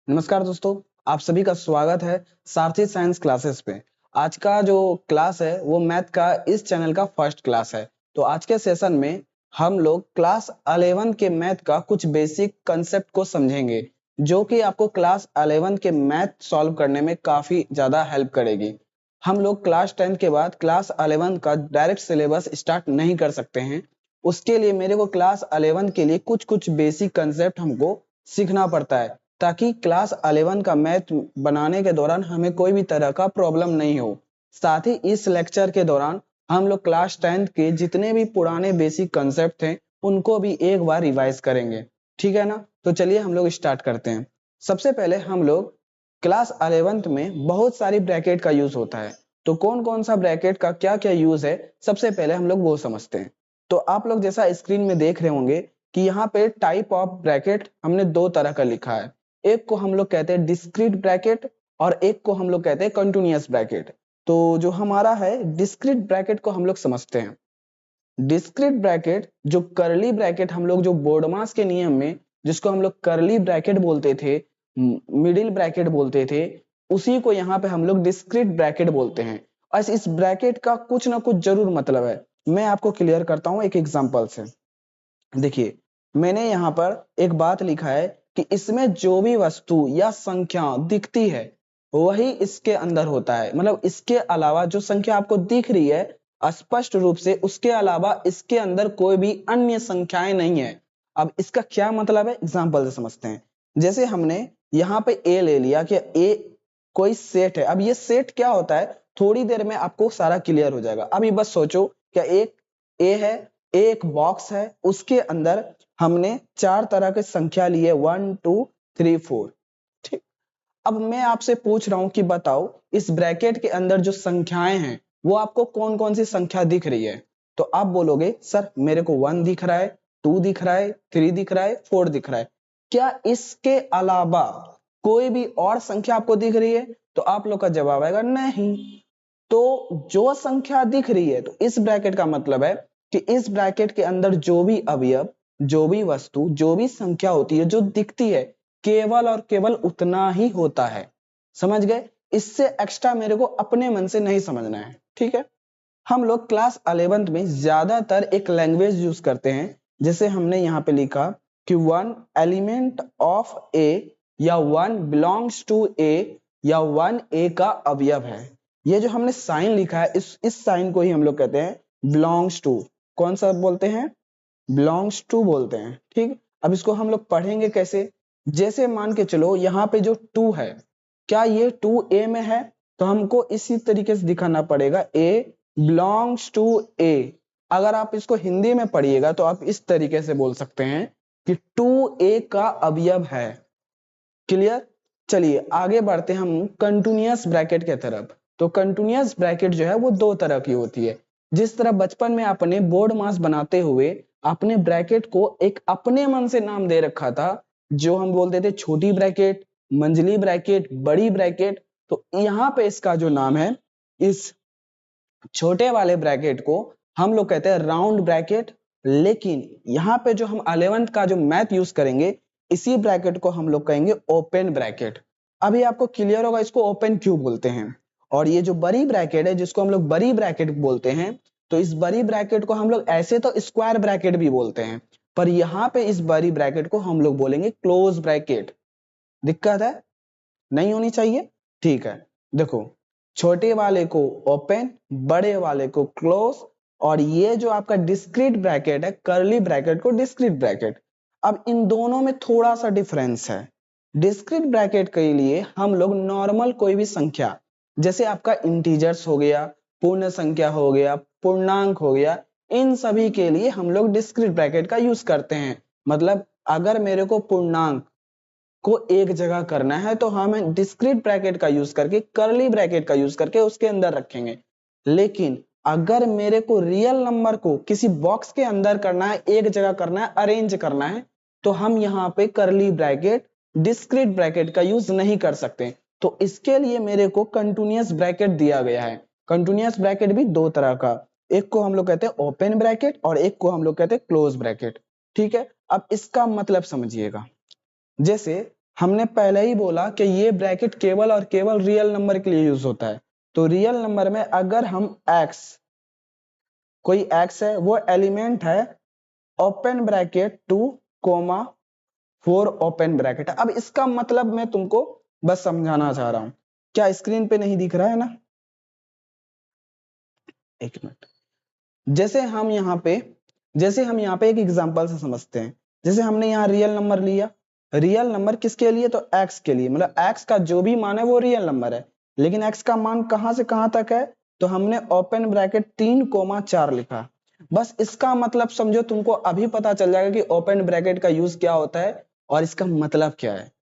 नमस्कार दोस्तों, आप सभी का स्वागत है सारथी साइंस क्लासेस पे। आज का जो क्लास है वो मैथ का इस चैनल का फर्स्ट क्लास है। तो आज के सेशन में हम लोग क्लास 11 के मैथ का कुछ बेसिक कंसेप्ट को समझेंगे, जो कि आपको क्लास 11 के मैथ सॉल्व करने में काफी ज्यादा हेल्प करेगी। हम लोग क्लास 10 के बाद क्लास 11 का डायरेक्ट सिलेबस स्टार्ट नहीं कर सकते हैं। उसके लिए मेरे को क्लास 11 के लिए कुछ कुछ बेसिक कंसेप्ट हमको सीखना पड़ता है, ताकि क्लास 11 का मैथ बनाने के दौरान हमें कोई भी तरह का प्रॉब्लम नहीं हो। साथ ही इस लेक्चर के दौरान हम लोग क्लास 10 के जितने भी पुराने बेसिक कंसेप्ट थे उनको भी एक बार रिवाइज करेंगे। ठीक है ना? तो चलिए हम लोग स्टार्ट करते हैं। सबसे पहले हम लोग क्लास 11th में बहुत सारी ब्रैकेट का यूज होता है। तो कौन कौन सा ब्रैकेट का क्या क्या यूज है, सबसे पहले हम लोग वो समझते हैं। तो आप लोग जैसा स्क्रीन में देख रहे होंगे कि यहाँ पे टाइप ऑफ ब्रैकेट हमने दो तरह का लिखा है। एक को हम लोग कहते हैं डिस्क्रीट ब्रैकेट और एक को हम लोग कहते हैं कंटिन्यूअस ब्रैकेट। तो जो हमारा है डिस्क्रीट ब्रैकेट को हम लोग समझते हैं। डिस्क्रीट ब्रैकेट, जो करली ब्रैकेट हम लोग जो बोर्ड मास के नियम में जिसको हम लोग करली ब्रैकेट बोलते थे, मिडिल ब्रैकेट बोलते थे, उसी को यहाँ पे हम लोग डिस्क्रीट ब्रैकेट बोलते हैं। और इस ब्रैकेट का कुछ ना कुछ जरूर मतलब है। मैं आपको क्लियर करता हूँ एक एग्जांपल से। देखिए, मैंने यहाँ पर एक बात लिखा है कि इसमें जो भी वस्तु या संख्या दिखती है वही इसके अंदर होता है। मतलब इसके अलावा जो संख्या आपको दिख रही है स्पष्ट रूप से, उसके अलावा इसके अंदर कोई भी अन्य संख्याएं नहीं है। अब इसका क्या मतलब है, एग्जाम्पल से समझते हैं। जैसे हमने यहाँ पे ए ले लिया कि ए कोई सेट है। अब ये सेट क्या होता है, थोड़ी देर में आपको सारा क्लियर हो जाएगा। अभी बस सोचो, क्या एक ए है, एक बॉक्स है, उसके अंदर हमने चार तरह के संख्या लिए 1 2 3 4। ठीक। अब मैं आपसे पूछ रहा हूं कि बताओ इस ब्रैकेट के अंदर जो संख्याएं हैं वो आपको कौन कौन सी संख्या दिख रही है। तो आप बोलोगे सर मेरे को 1 दिख रहा है, 2 दिख रहा है, 3 दिख रहा है, 4 दिख रहा है। क्या इसके अलावा कोई भी और संख्या आपको दिख रही है? तो आप लोग का जवाब आएगा नहीं। तो जो संख्या दिख रही है, तो इस ब्रैकेट का मतलब है कि इस ब्रैकेट के अंदर जो भी अवयव, जो भी वस्तु, जो भी संख्या होती है जो दिखती है, केवल और केवल उतना ही होता है। समझ गए? इससे एक्स्ट्रा मेरे को अपने मन से नहीं समझना है। ठीक है। हम लोग क्लास 11th में ज्यादातर एक लैंग्वेज यूज करते हैं। जैसे हमने यहाँ पे लिखा कि वन एलिमेंट ऑफ ए या वन बिलोंग्स टू ए या वन ए का अवयव है। ये जो हमने साइन लिखा है, इस साइन को ही हम लोग कहते हैं बिलोंग्स टू। कौन सा बोलते हैं? बिलोंग्स टू बोलते हैं। ठीक। अब इसको हम लोग पढ़ेंगे कैसे? जैसे मान के चलो यहाँ पे जो टू है, क्या ये टू ए में है? तो हमको इसी तरीके से दिखाना पड़ेगा ए बिलोंग्स टू ए। अगर आप इसको हिंदी में पढ़िएगा तो आप इस तरीके से बोल सकते हैं कि टू ए का अवयव है। क्लियर? चलिए आगे बढ़ते हैं हम कंटिन्यूअस ब्रैकेट के तरफ। तो कंटिन्यूअस ब्रैकेट जो है वो दो तरह की होती है। जिस तरह बचपन में आपने बोर्ड मास बनाते हुए अपने ब्रैकेट को एक अपने मन से नाम दे रखा था, जो हम बोलते थे छोटी ब्रैकेट, मंझली ब्रैकेट, बड़ी ब्रैकेट। तो यहाँ पे इसका जो नाम है, इस छोटे वाले ब्रैकेट को हम लोग कहते हैं राउंड ब्रैकेट। लेकिन यहाँ पे जो हम 11th का जो मैथ यूज करेंगे, इसी ब्रैकेट को हम लोग कहेंगे ओपन ब्रैकेट। अभी आपको क्लियर होगा इसको ओपन क्यों बोलते हैं। और ये जो बड़ी ब्रैकेट है जिसको हम लोग बड़ी ब्रैकेट बोलते हैं, तो इस बड़ी ब्रैकेट को हम लोग ऐसे तो स्क्वायर ब्रैकेट भी बोलते हैं, पर यहाँ पे इस बड़ी ब्रैकेट को हम लोग बोलेंगे क्लोज ब्रैकेट। दिक्कत है? नहीं होनी चाहिए। ठीक है। देखो, छोटे वाले को ओपन, बड़े वाले को क्लोज, और ये जो आपका डिस्क्रीट ब्रैकेट है, करली ब्रैकेट को डिस्क्रीट ब्रैकेट। अब इन दोनों में थोड़ा सा डिफरेंस है। डिस्क्रीट ब्रैकेट के लिए हम लोग नॉर्मल कोई भी संख्या, जैसे आपका इंटीजर्स हो गया, पूर्ण संख्या हो गया, पूर्णांक हो गया, इन सभी के लिए हम लोग डिस्क्रीट ब्रैकेट का यूज करते हैं। मतलब अगर मेरे को पूर्णांक को एक जगह करना है तो हम डिस्क्रीट ब्रैकेट का यूज करके, करली ब्रैकेट का यूज करके उसके अंदर रखेंगे। लेकिन अगर मेरे को रियल नंबर को किसी बॉक्स के अंदर करना है, एक जगह करना है, अरेंज करना है, तो हम यहाँ पे करली ब्रैकेट, डिस्क्रीट ब्रैकेट का यूज नहीं कर सकते। तो इसके लिए मेरे को कंटिन्यूअस ब्रैकेट दिया गया है। कंटिन्यूअस ब्रैकेट भी दो तरह का, एक को हम लोग कहते हैं ओपन ब्रैकेट और एक को हम लोग कहते हैं क्लोज ब्रैकेट। ठीक है। अब इसका मतलब समझिएगा। जैसे हमने पहले ही बोला कि ये ब्रैकेट केवल और केवल रियल नंबर के लिए यूज होता है। तो रियल नंबर में अगर हम x, कोई x है वो एलिमेंट है open bracket 2 comma 4 open bracket है। अब इसका मतलब मैं तुमको बस समझाना चाह रहा हूं। क्या स्क्रीन पे नहीं दिख रहा है ना? एक मिनट। जैसे हम यहाँ पे एक एग्जांपल से समझते हैं। जैसे हमने यहाँ रियल नंबर लिया, रियल नंबर किसके लिए? तो x के लिए, मतलब x का जो भी मान है वो रियल नंबर है। लेकिन x का मान कहां से कहां तक है? तो हमने ओपन ब्रैकेट 3 कोमा 4 लिखा। बस इसका मतलब समझो, तुमको अभी पता चल जाएगा कि ओपन ब्रैकेट का यूज क्या होता है और इसका मतलब क्या है।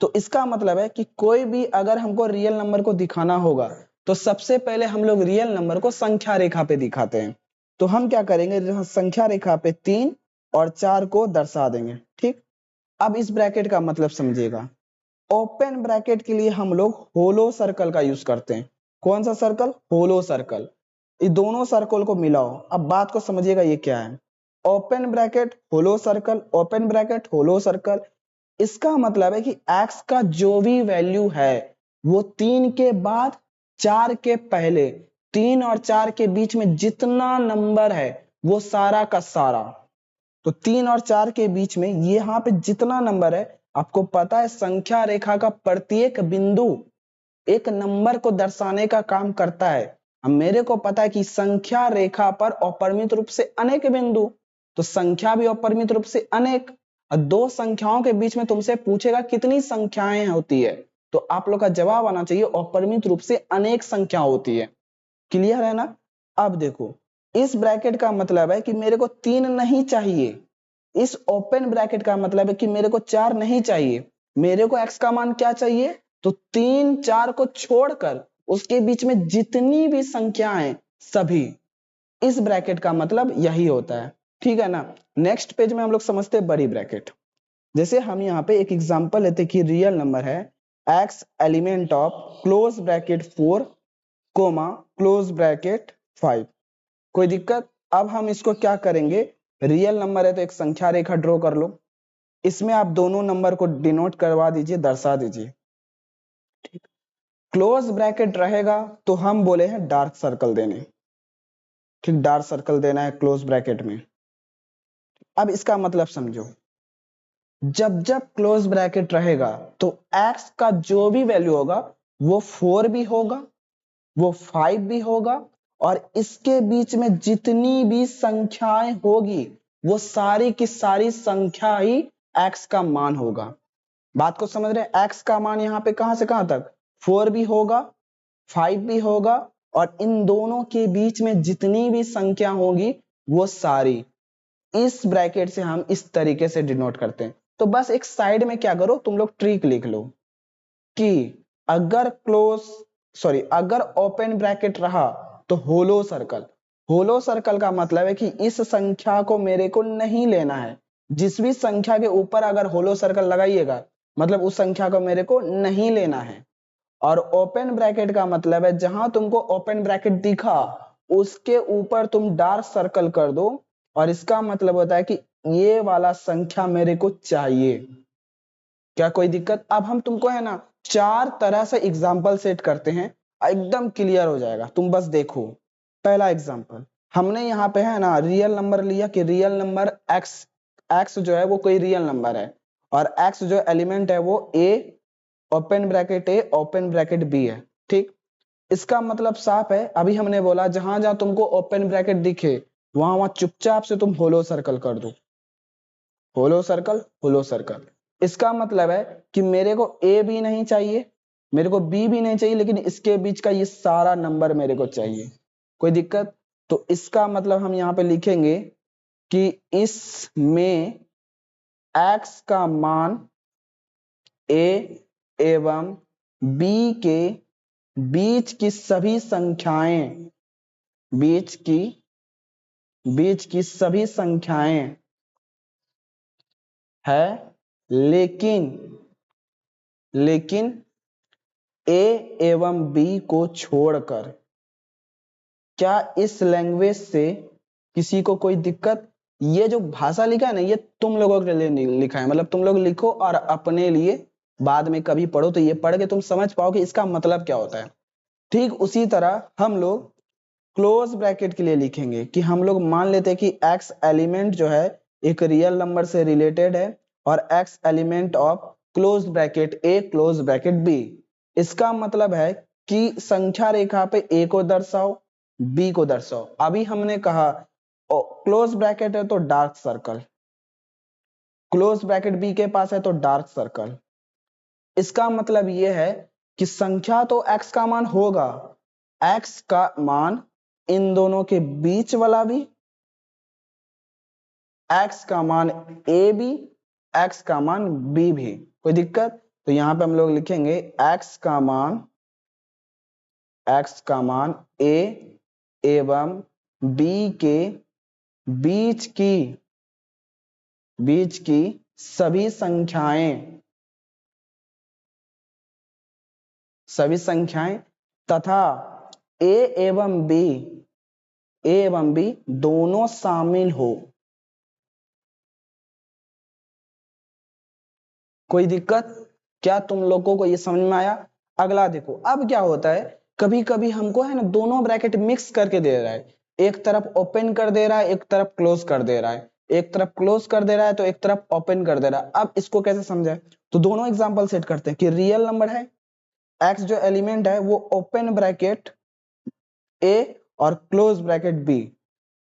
तो इसका मतलब है कि कोई भी अगर हमको रियल नंबर को दिखाना होगा तो सबसे पहले हम लोग रियल नंबर को संख्या रेखा पे दिखाते हैं। तो हम क्या करेंगे, संख्या रेखा पे 3 और 4 को दर्शा देंगे। ठीक, अब इस ब्रैकेट का मतलब समझिएगा। ओपन ब्रैकेट के लिए हम लोग होलो सर्कल का यूज करते हैं। कौन सा सर्कल? होलो सर्कल। ये दोनों सर्कल को मिलाओ। अब बात को समझिएगा ये क्या है। ओपन ब्रैकेट होलो सर्कल, ओपन ब्रैकेट होलो सर्कल। इसका मतलब है कि x का जो भी वैल्यू है वो 3 के बाद 4 के पहले, 3 और 4 के बीच में जितना नंबर है वो सारा का सारा, तो 3 और 4 के बीच में यहाँ पे जितना नंबर है, आपको पता है संख्या रेखा का प्रत्येक बिंदु एक नंबर को दर्शाने का काम करता है। अब मेरे को पता है कि संख्या रेखा पर अपरिमित रूप से अनेक बिंदु, तो संख्या भी अपरिमित रूप से अनेक। और दो संख्याओं के बीच में तुमसे पूछेगा कितनी संख्याएं होती है, तो आप लोग का जवाब आना चाहिए अपरिमित रूप से अनेक संख्या होती है। क्लियर है ना? अब देखो, इस ब्रैकेट का मतलब है कि मेरे को 3 नहीं चाहिए। इस ओपन ब्रैकेट का मतलब है कि मेरे को 4 नहीं चाहिए। मेरे को x का मान क्या चाहिए? तो 3 4 को छोड़कर उसके बीच में जितनी भी संख्याएं सभी। इस ब्रैकेट का मतलब यही होता है। ठीक है ना? नेक्स्ट पेज में हम लोग समझते हैं बड़ी ब्रैकेट। जैसे हम यहाँ पे एक एग्जांपल लेते कि रियल नंबर है x element of close bracket 4 comma close bracket 5। कोई दिक्कत? अब हम इसको क्या करेंगे, रियल नंबर है तो एक संख्या रेखा ड्रॉ कर लो। इसमें आप दोनों नंबर को डिनोट करवा दीजिए, दर्शा दीजिए। ठीक, क्लोज ब्रैकेट रहेगा तो हम बोले हैं डार्क सर्कल देने। ठीक, डार्क सर्कल देना है क्लोज ब्रैकेट में। अब इसका मतलब समझो, जब जब क्लोज ब्रैकेट रहेगा तो x का जो भी वैल्यू होगा वो 4 भी होगा, वो 5 भी होगा, और इसके बीच में जितनी भी संख्याएं होगी वो सारी की सारी संख्या ही x का मान होगा। बात को समझ रहे हैं? x का मान यहाँ पे कहां से कहां तक? 4 भी होगा, 5 भी होगा, और इन दोनों के बीच में जितनी भी संख्या होगी वो सारी। इस ब्रैकेट से हम इस तरीके से डिनोट करते हैं। तो बस एक साइड में क्या करो, तुम लोग ट्रिक लिख लो कि अगर ओपन ब्रैकेट रहा तो होलो सर्कल। होलो सर्कल का मतलब है कि इस संख्या को मेरे को नहीं लेना है। जिस भी संख्या के ऊपर अगर होलो सर्कल लगाइएगा मतलब उस संख्या को मेरे को नहीं लेना है। और ओपन ब्रैकेट का मतलब है जहां तुमको ओपन ब्रैकेट दिखा उसके ऊपर तुम डार्क सर्कल कर दो, और इसका मतलब होता है कि ये वाला संख्या मेरे को चाहिए। क्या कोई दिक्कत? अब हम तुमको है ना 4 तरह से एग्जाम्पल सेट करते हैं, एकदम क्लियर हो जाएगा। तुम बस देखो। पहला एग्जाम्पल हमने यहाँ पे है ना रियल नंबर लिया कि रियल नंबर x जो है वो कोई रियल नंबर है, और x जो एलिमेंट है वो a open bracket a open bracket b है। ठीक, इसका मतलब साफ है। अभी हमने बोला जहां जहां तुमको ओपन ब्रैकेट दिखे वहां वहां चुपचाप से तुम होलो सर्कल कर दो। होलो सर्कल, होलो सर्कल। इसका मतलब है कि मेरे को ए भी नहीं चाहिए, मेरे को बी भी नहीं चाहिए, लेकिन इसके बीच का ये सारा नंबर मेरे को चाहिए। कोई दिक्कत? तो इसका मतलब हम यहाँ पे लिखेंगे कि इसमें x का मान a एवं b के बीच की सभी संख्याएं, बीच की सभी संख्याएं है, लेकिन a एवं b को छोड़कर। क्या इस लैंग्वेज से किसी को कोई दिक्कत? ये जो भाषा लिखा है ना ये तुम लोगों के लिए लिखा है, मतलब तुम लोग लिखो और अपने लिए बाद में कभी पढ़ो तो ये पढ़ के तुम समझ पाओ कि इसका मतलब क्या होता है। ठीक उसी तरह हम लोग क्लोज ब्रैकेट के लिए लिखेंगे कि हम लोग मान लेते हैं कि x एलिमेंट जो है एक रियल नंबर से रिलेटेड है और x element of close bracket a close bracket b। इसका मतलब है कि संख्या रेखा पे a को दर्शाओ, b को दर्शाओ। अभी हमने कहा क्लोज ब्रैकेट है तो dark circle, close bracket b के पास है तो डार्क सर्कल। इसका मतलब ये है कि संख्या तो x का मान होगा, x का मान इन दोनों के बीच वाला भी, x का मान a भी, x का मान b भी। कोई दिक्कत? तो यहां पे हम लोग लिखेंगे x का मान a एवं b के बीच की सभी संख्याएं तथा a एवं b दोनों शामिल हो। कोई दिक्कत? क्या तुम लोगों को ये समझ में आया? अगला देखो, अब क्या होता है, कभी कभी हमको है ना दोनों ब्रैकेट मिक्स करके दे रहा है, एक तरफ ओपन कर दे रहा है, एक तरफ क्लोज कर दे रहा है, एक तरफ क्लोज कर दे रहा है तो एक तरफ ओपन कर दे रहा है। अब इसको कैसे समझे? तो दोनों एग्जांपल सेट करते हैं कि रियल नंबर है, x जो एलिमेंट है वो ओपन ब्रैकेट a और क्लोज ब्रैकेट b।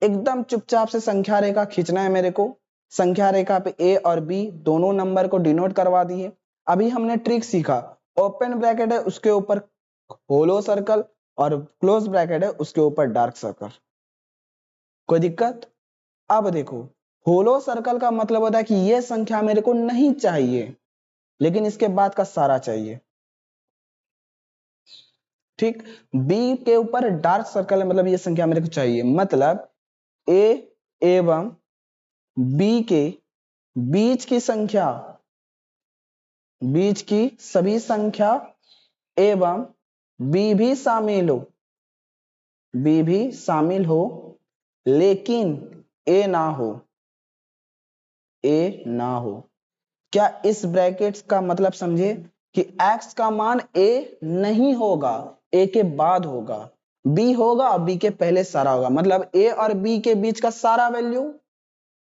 एकदम चुपचाप से संख्या रेखा खींचना है मेरे को। संख्या रेखा पे a और b दोनों नंबर को डिनोट करवा दिए। अभी हमने ट्रिक सीखा, ओपन ब्रैकेट है उसके ऊपर होलो सर्कल और क्लोज ब्रैकेट है उसके ऊपर डार्क सर्कल। कोई दिक्कत? अब देखो, होलो सर्कल का मतलब होता है कि ये संख्या मेरे को नहीं चाहिए लेकिन इसके बाद का सारा चाहिए। ठीक, b के ऊपर डार्क सर्कल है मतलब ये संख्या मेरे को चाहिए, मतलब a एवं b के बीच की सभी संख्या एवं b भी शामिल हो लेकिन a ना हो। क्या इस ब्रैकेट्स का मतलब समझे कि x का मान a नहीं होगा, a के बाद होगा, b होगा, b के पहले सारा होगा, मतलब a और b के बीच का सारा वैल्यू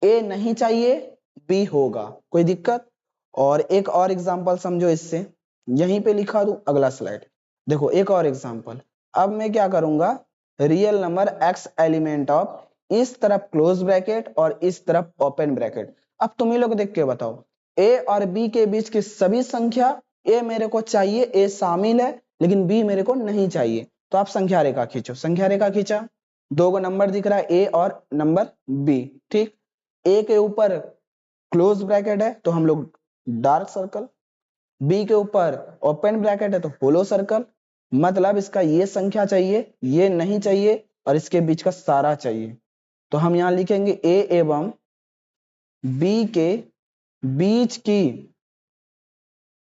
a नहीं चाहिए, b होगा। कोई दिक्कत? और एक और एग्जांपल समझो इससे, यहीं पे लिखा दूं अगला स्लाइड। देखो एक और एग्जांपल, अब मैं क्या करूंगा, real number x element of, इस तरफ क्लोज ब्रैकेट और इस तरफ ओपन ब्रैकेट। अब तुम ही लोग देख के बताओ, a और b के बीच की सभी संख्या, a मेरे को चाहिए, a शामिल है लेकिन b मेरे को नहीं चाहिए। तो आप संख्या रेखा खींचो, संख्या रेखा खींचा, दो गो नंबर दिख रहा है a और नंबर b। ठीक, a के ऊपर क्लोज ब्रैकेट है तो हम लोग डार्क सर्कल, b के ऊपर ओपन ब्रैकेट है तो होलो सर्कल। मतलब इसका ये संख्या चाहिए, ये नहीं चाहिए और इसके बीच का सारा चाहिए। तो हम यहां लिखेंगे a एवं b के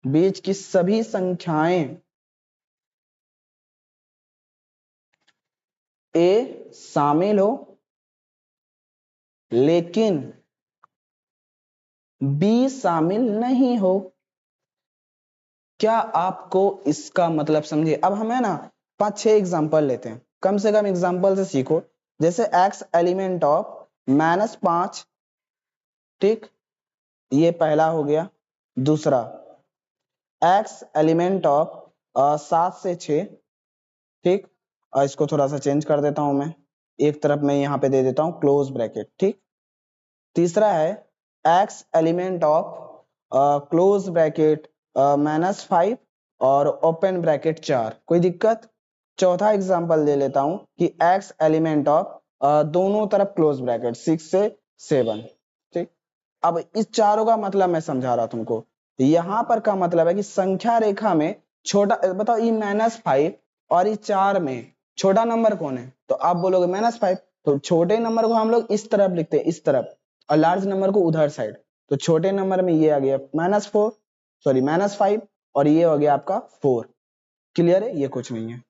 बीच की सभी संख्याएं a शामिल हो लेकिन b शामिल नहीं हो। क्या आपको इसका मतलब समझे? अब हमें ना 5-6 एग्जांपल लेते हैं, कम से कम एग्जांपल से सीखो। जैसे x एलिमेंट ऑफ -5, ठीक, ये पहला हो गया। दूसरा x एलिमेंट ऑफ 7 से 6, ठीक, और इसको थोड़ा सा चेंज कर देता हूं मैं, एक तरफ मैं यहाँ पे दे देता हूँ क्लोज ब्रैकेट। ठीक, तीसरा है x element of close bracket -5 और ओपन ब्रैकेट 4। कोई दिक्कत? चौथा एग्जांपल ले लेता हूं कि x एलिमेंट ऑफ दोनों तरफ क्लोज ब्रैकेट 6 से 7। ठीक, अब इस चारों का मतलब मैं समझा रहा तुमको। यहाँ पर का मतलब है कि संख्या रेखा में छोटा, बताओ ये -5 और ये 4 में छोटा नंबर कौन है? तो आप बोलोगे -5, तो छोटे नंबर को हम लोग इस तरफ लिखते हैं, इस तरफ, और लार्ज नंबर को उधर साइड। तो छोटे नंबर में ये आ गया -5 और ये हो गया आपका 4। क्लियर है? ये कुछ नहीं है,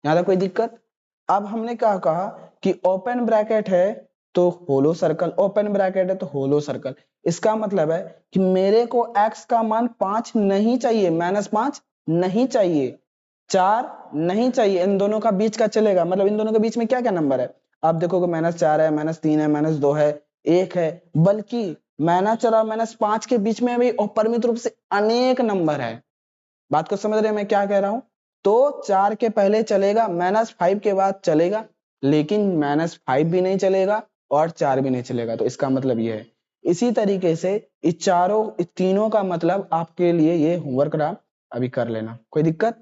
यहाँ तक कोई दिक्कत? अब हमने क्या कहा कि ओपन ब्रैकेट है तो होलो सर्कल, ओपन ब्रैकेट है तो होलो सर्कल। इसका मतलब है कि मेरे को x का मान 5 नहीं चाहिए, -5 नहीं चाहिए, 4 नहीं चाहिए, इन दोनों का बीच का चलेगा, मतलब इन दोनों के बीच में क्या क्या नंबर है, आप देखोगे -4 है, -3 है, -2 है, 1 है, बल्कि -4 और -5 के बीच में भी अपरिमित रूप से अनेक नंबर है। बात को समझ रहे हैं मैं क्या कह रहा हूं? तो 4 के पहले चलेगा, -5 के बाद चलेगा, लेकिन -5 भी नहीं चलेगा और 4 भी नहीं चलेगा, तो इसका मतलब ये है। इसी तरीके से इस तीनों का मतलब आपके लिए ये होमवर्क रहा, अभी कर लेना, कोई दिक्कत?